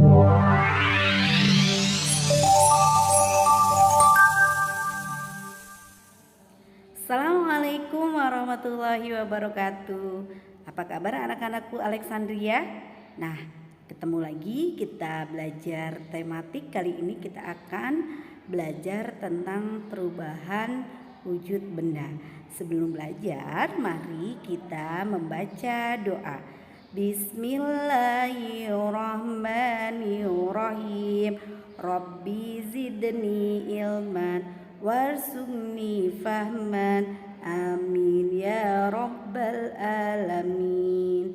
Assalamualaikum warahmatullahi wabarakatuh. Apa kabar anak-anakku Alexandria? Nah, ketemu lagi kita belajar tematik. Kali ini kita akan belajar tentang perubahan wujud benda. Sebelum belajar, mari kita membaca doa. Bismillahirrahmanirrahim. Rabbi zidni ilman warzuqni fahman, amin ya rabbal alamin.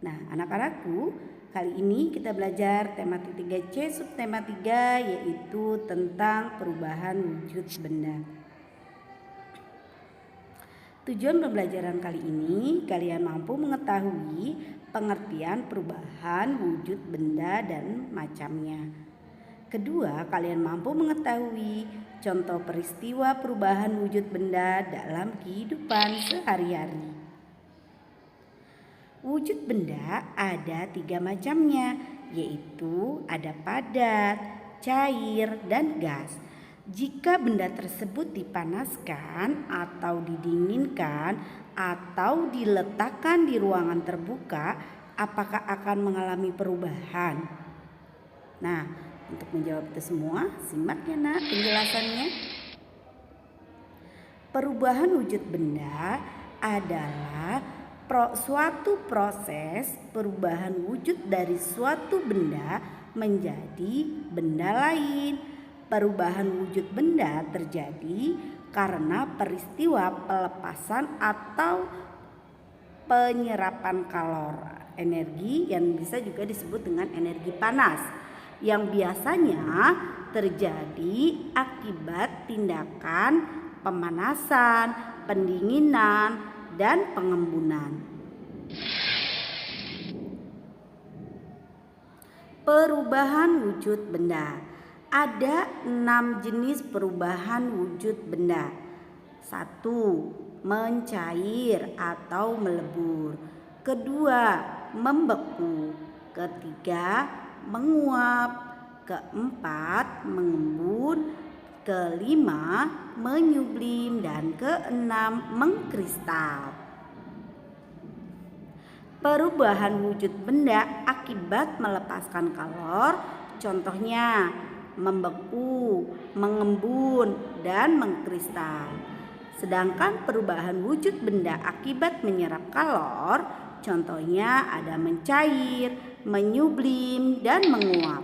Nah, anak-anakku, kali ini kita belajar tematik 3C subtema 3, yaitu tentang perubahan wujud benda. Tujuan pembelajaran kali ini, kalian mampu mengetahui pengertian perubahan wujud benda dan macamnya. Kedua, kalian mampu mengetahui contoh peristiwa perubahan wujud benda dalam kehidupan sehari-hari. Wujud benda ada 3 macamnya, yaitu ada padat, cair, dan gas. Jika benda tersebut dipanaskan atau didinginkan atau diletakkan di ruangan terbuka, apakah akan mengalami perubahan? Nah, untuk menjawab itu semua, simak ya nak penjelasannya. Perubahan wujud benda adalah suatu proses perubahan wujud dari suatu benda menjadi benda lain. Perubahan wujud benda terjadi karena peristiwa pelepasan atau penyerapan kalor, energi yang bisa juga disebut dengan energi panas, yang biasanya terjadi akibat tindakan pemanasan, pendinginan, dan pengembunan. Perubahan wujud benda. Ada 6 jenis perubahan wujud benda. 1. Mencair atau melebur. 2. Membeku. 3. Menguap. 4. Mengembun. 5. Menyublim. Dan 6. mengkristal. Perubahan wujud benda akibat melepaskan kalor, contohnya membeku, mengembun, dan mengkristal. Sedangkan perubahan wujud benda akibat menyerap kalor, contohnya ada mencair, menyublim, dan menguap.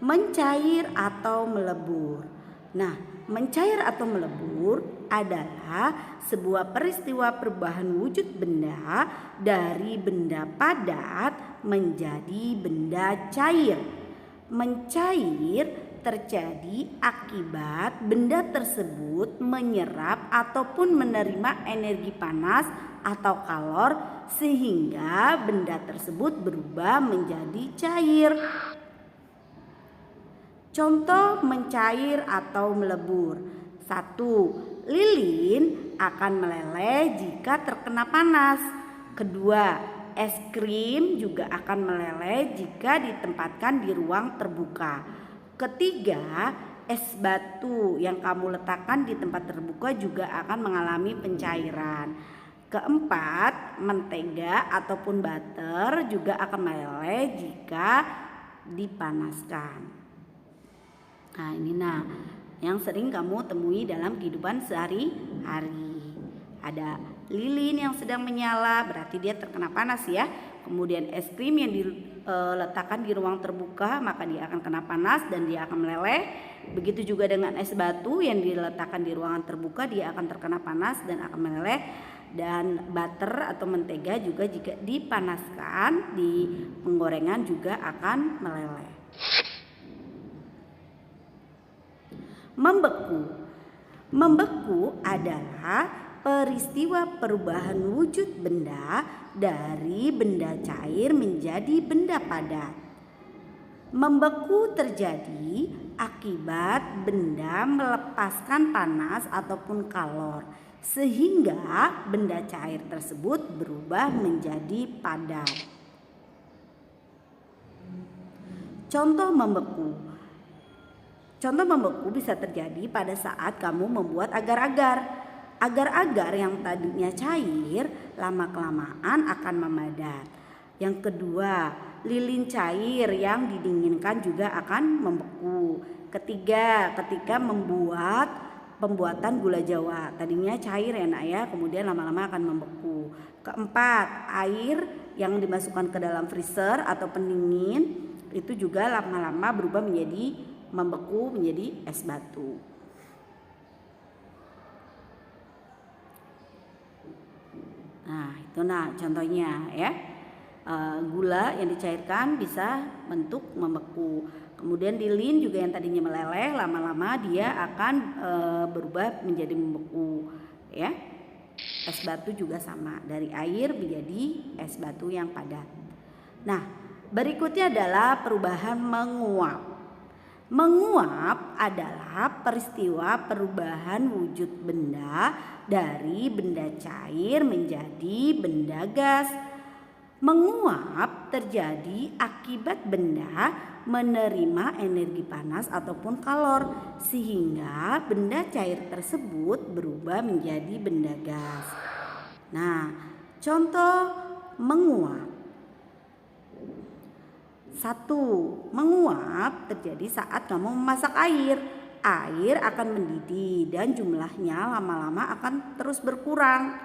Mencair atau melebur. Nah, mencair atau melebur adalah sebuah peristiwa perubahan wujud benda dari benda padat menjadi benda cair. Mencair terjadi akibat benda tersebut menyerap ataupun menerima energi panas atau kalor sehingga benda tersebut berubah menjadi cair. Contoh mencair atau melebur. 1. Lilin akan meleleh jika terkena panas. 2. Es krim juga akan meleleh jika ditempatkan di ruang terbuka. 3. Es batu yang kamu letakkan di tempat terbuka juga akan mengalami pencairan. 4. Mentega ataupun butter juga akan meleleh jika dipanaskan. Nah, ini yang sering kamu temui dalam kehidupan sehari-hari. Ada lilin yang sedang menyala, berarti dia terkena panas ya. Kemudian es krim yang diletakkan di ruang terbuka, maka dia akan kena panas dan dia akan meleleh. Begitu juga dengan es batu yang diletakkan di ruangan terbuka, dia akan terkena panas dan akan meleleh. Dan butter atau mentega juga jika dipanaskan di penggorengan juga akan meleleh. Membeku adalah peristiwa perubahan wujud benda dari benda cair menjadi benda padat. Membeku terjadi akibat benda melepaskan panas ataupun kalor sehingga benda cair tersebut berubah menjadi padat. Contoh membeku. Contoh membeku bisa terjadi pada saat kamu membuat agar-agar. Agar-agar yang tadinya cair lama-kelamaan akan memadat. Yang kedua, lilin cair yang didinginkan juga akan membeku. Ketiga, ketika pembuatan gula Jawa, tadinya cair ya nak ya, kemudian lama-lama akan membeku. Keempat, air yang dimasukkan ke dalam freezer atau pendingin itu juga lama-lama berubah menjadi membeku menjadi es batu. Nah itu contohnya ya, gula yang dicairkan bisa bentuk membeku. Kemudian lilin juga yang tadinya meleleh lama-lama dia akan berubah menjadi membeku ya. Es batu juga sama, dari air menjadi es batu yang padat. Nah berikutnya adalah perubahan menguap. Menguap adalah peristiwa perubahan wujud benda dari benda cair menjadi benda gas. Menguap terjadi akibat benda menerima energi panas ataupun kalor sehingga benda cair tersebut berubah menjadi benda gas. Nah, contoh menguap. 1. Menguap terjadi saat kamu memasak air. Air akan mendidih dan jumlahnya lama-lama akan terus berkurang.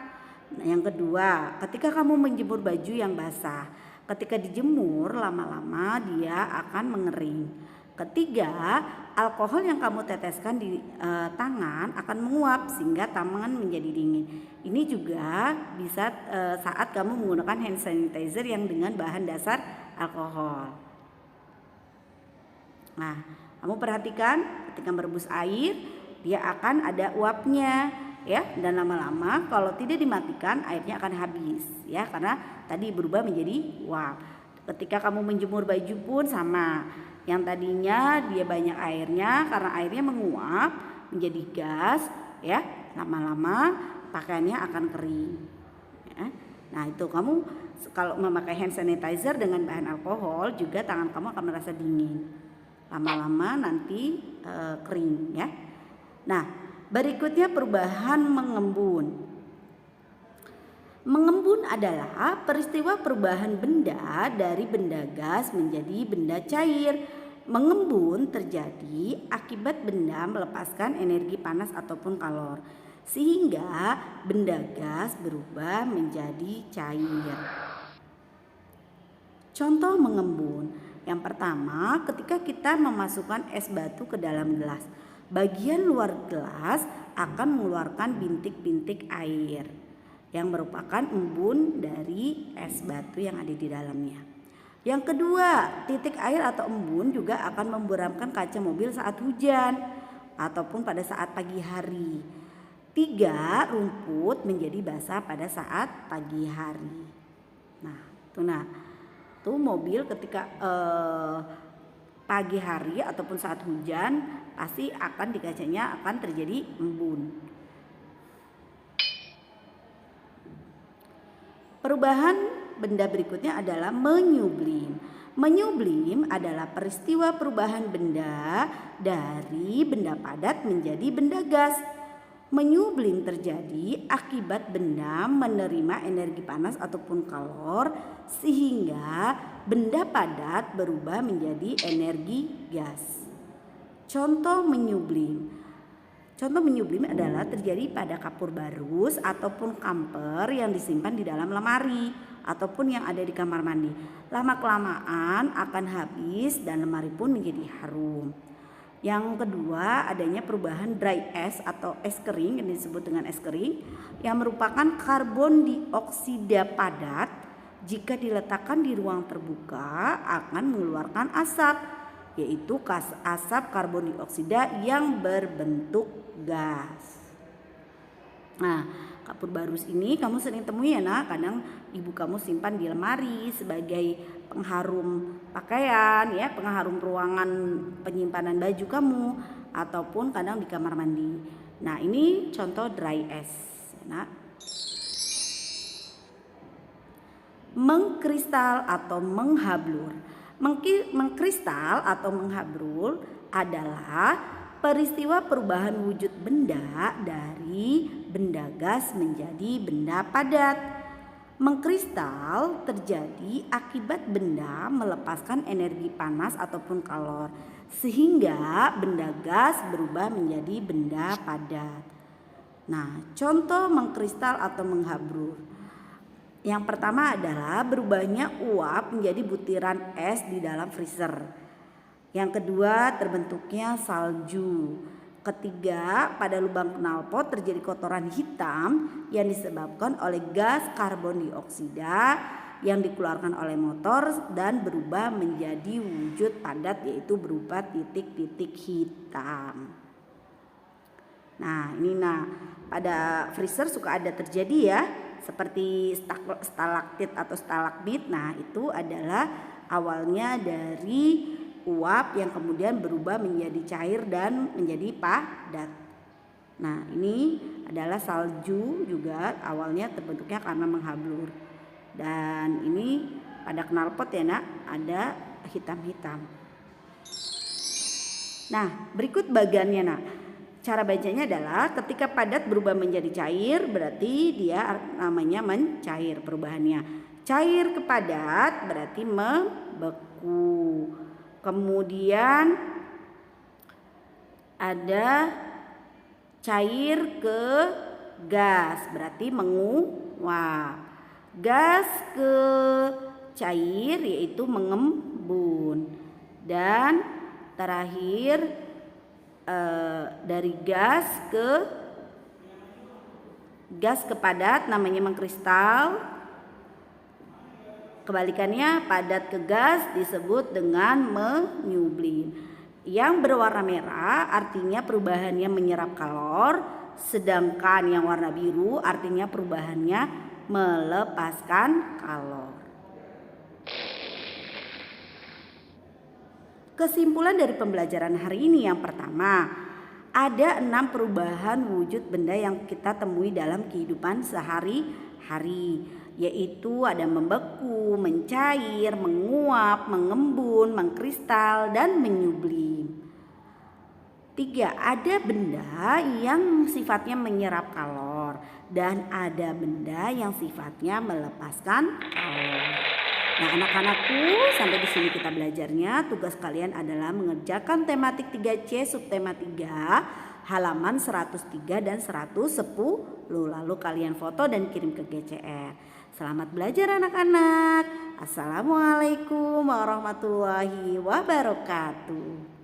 Nah, yang kedua, ketika kamu menjemur baju yang basah, ketika dijemur lama-lama dia akan mengering. Ketiga, alkohol yang kamu teteskan di tangan akan menguap sehingga tangan menjadi dingin. Ini juga bisa saat kamu menggunakan hand sanitizer yang dengan bahan dasar alkohol. Nah, kamu perhatikan ketika merebus air, dia akan ada uapnya ya, dan lama-lama kalau tidak dimatikan airnya akan habis ya, karena tadi berubah menjadi uap. Ketika kamu menjemur baju pun sama. Yang tadinya dia banyak airnya, karena airnya menguap menjadi gas ya, lama-lama pakaiannya akan kering ya. Nah, itu kamu kalau memakai hand sanitizer dengan bahan alkohol juga tangan kamu akan merasa dingin. Lama-lama nanti kering ya. Nah, berikutnya perubahan mengembun. Mengembun adalah peristiwa perubahan benda dari benda gas menjadi benda cair. Mengembun terjadi akibat benda melepaskan energi panas ataupun kalor sehingga benda gas berubah menjadi cair. Contoh mengembun. Yang pertama, ketika kita memasukkan es batu ke dalam gelas, bagian luar gelas akan mengeluarkan bintik-bintik air yang merupakan embun dari es batu yang ada di dalamnya. Yang kedua, titik air atau embun juga akan memburamkan kaca mobil saat hujan ataupun pada saat pagi hari. 3, rumput menjadi basah pada saat pagi hari. Tuh mobil ketika pagi hari ataupun saat hujan pasti akan di kacanya akan terjadi embun. Perubahan benda berikutnya adalah menyublim. Menyublim adalah peristiwa perubahan benda dari benda padat menjadi benda gas. Menyublim terjadi akibat benda menerima energi panas ataupun kalor sehingga benda padat berubah menjadi energi gas. Contoh menyublim. Contoh menyublim adalah terjadi pada kapur barus ataupun kamper yang disimpan di dalam lemari ataupun yang ada di kamar mandi. Lama-kelamaan akan habis dan lemari pun menjadi harum. Yang kedua, adanya perubahan dry ice atau es kering yang disebut dengan es kering yang merupakan karbon dioksida padat. Jika diletakkan di ruang terbuka akan mengeluarkan asap, yaitu asap karbon dioksida yang berbentuk gas. Nah, kapur barus ini kamu sering temui ya nak, kadang ibu kamu simpan di lemari sebagai pengharum pakaian ya, pengharum ruangan penyimpanan baju kamu ataupun kadang di kamar mandi. Nah, ini contoh dry ice. Nah, mengkristal atau menghablur. Mengkristal atau menghabrul adalah peristiwa perubahan wujud benda dari benda gas menjadi benda padat. Mengkristal terjadi akibat benda melepaskan energi panas ataupun kalor, sehingga benda gas berubah menjadi benda padat. Nah, contoh mengkristal atau menghabrul. Yang pertama adalah berubahnya uap menjadi butiran es di dalam freezer. Yang kedua, terbentuknya salju. Ketiga, pada lubang knalpot terjadi kotoran hitam yang disebabkan oleh gas karbon dioksida yang dikeluarkan oleh motor dan berubah menjadi wujud padat, yaitu berupa titik-titik hitam. Nah, pada freezer suka ada terjadi ya, seperti stalaktit atau stalagmit. Nah, itu adalah awalnya dari uap yang kemudian berubah menjadi cair dan menjadi padat. Nah, ini adalah salju juga awalnya terbentuknya karena menghablur. Dan ini pada knalpot ya nak, ada hitam-hitam. Nah, berikut bagiannya nak. Cara bacanya adalah ketika padat berubah menjadi cair, berarti dia namanya mencair perubahannya. Cair ke padat berarti membeku. Kemudian ada cair ke gas berarti menguap. Gas ke cair yaitu mengembun. Dan terakhir dari gas ke padat namanya mengkristal. Kebalikannya padat ke gas disebut dengan menyublim. Yang berwarna merah artinya perubahannya menyerap kalor, sedangkan yang warna biru artinya perubahannya melepaskan kalor. Kesimpulan dari pembelajaran hari ini yang pertama, ada 6 perubahan wujud benda yang kita temui dalam kehidupan sehari-hari, yaitu ada membeku, mencair, menguap, mengembun, mengkristal, dan menyublim. 3. Ada benda yang sifatnya menyerap kalor dan ada benda yang sifatnya melepaskan kalor. Nah, anak-anakku, sampai di sini kita belajarnya. Tugas kalian adalah mengerjakan tematik 3C subtema 3 halaman 103 dan 110. Lalu kalian foto dan kirim ke GCR. Selamat belajar anak-anak. Assalamualaikum warahmatullahi wabarakatuh.